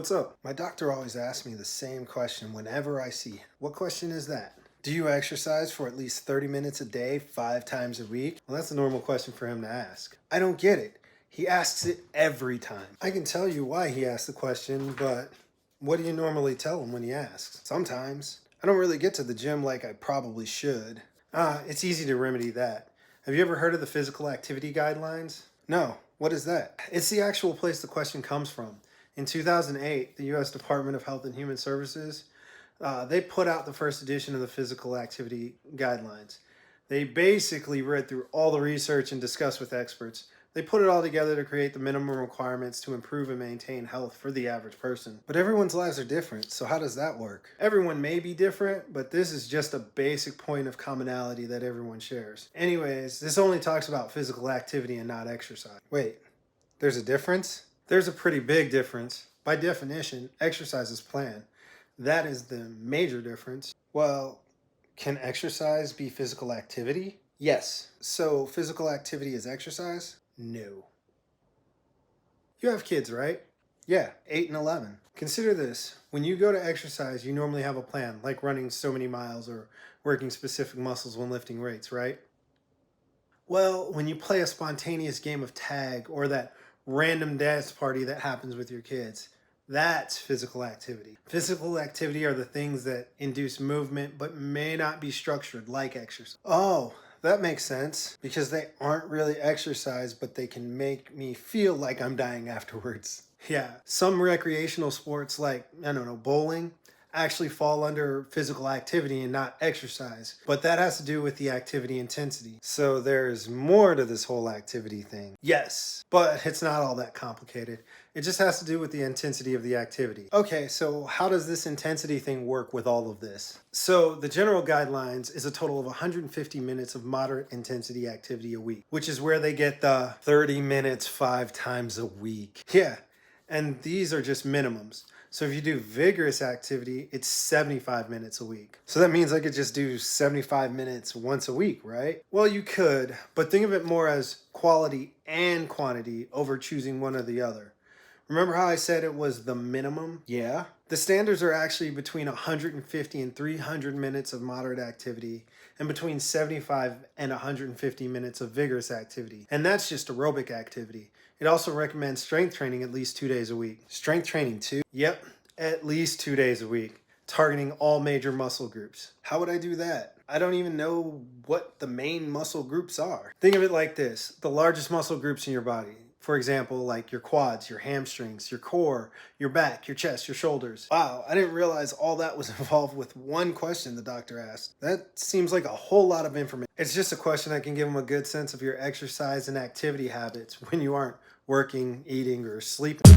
What's up? My doctor always asks me the same question whenever I see him. What question is that? Do you exercise for at least 30 minutes a day, 5 times a week? Well, that's a normal question for him to ask. I don't get it. He asks it every time. I can tell you why he asked the question, but what do you normally tell him when he asks? Sometimes. I don't really get to the gym like I probably should. It's easy to remedy that. Have you ever heard of the physical activity guidelines? No. What is that? It's the actual place the question comes from. In 2008, the U.S. Department of Health and Human Services, they put out the first edition of the physical activity guidelines. They basically read through all the research and discussed with experts. They put it all together to create the minimum requirements to improve and maintain health for the average person. But everyone's lives are different, so how does that work? Everyone may be different, but this is just a basic point of commonality that everyone shares. Anyways, this only talks about physical activity and not exercise. Wait, there's a difference? There's a pretty big difference. By definition, exercise is planned. That is the major difference. Well, can exercise be physical activity? Yes. So physical activity is exercise? No. You have kids, right? Yeah, 8 and 11. Consider this. When you go to exercise, you normally have a plan, like running so many miles or working specific muscles when lifting weights, right? Well, when you play a spontaneous game of tag or that random dance party that happens with your kids, that's physical activity. Physical activity are the things that induce movement but may not be structured like exercise. Oh, that makes sense, because they aren't really exercise, but they can make me feel like I'm dying afterwards. Yeah, some recreational sports like, bowling, actually fall under physical activity and not exercise. But that has to do with the activity intensity. So there's more to this whole activity thing. Yes, but it's not all that complicated. It just has to do with the intensity of the activity. Okay, so how does this intensity thing work with all of this? So the general guidelines is a total of 150 minutes of moderate intensity activity a week, which is where they get the 30 minutes 5 times a week. Yeah, and these are just minimums. So if you do vigorous activity, it's 75 minutes a week. So that means I could just do 75 minutes once a week, right? Well, you could, but think of it more as quality and quantity over choosing one or the other. Remember how I said it was the minimum? Yeah. The standards are actually between 150 and 300 minutes of moderate activity and between 75 and 150 minutes of vigorous activity. And that's just aerobic activity. It also recommends strength training at least 2 days a week. Strength training too? Yep, at least 2 days a week, targeting all major muscle groups. How would I do that? I don't even know what the main muscle groups are. Think of it like this: the largest muscle groups in your body. For example, like your quads, your hamstrings, your core, your back, your chest, your shoulders. Wow, I didn't realize all that was involved with one question the doctor asked. That seems like a whole lot of information. It's just a question that can give them a good sense of your exercise and activity habits when you aren't working, eating, or sleeping.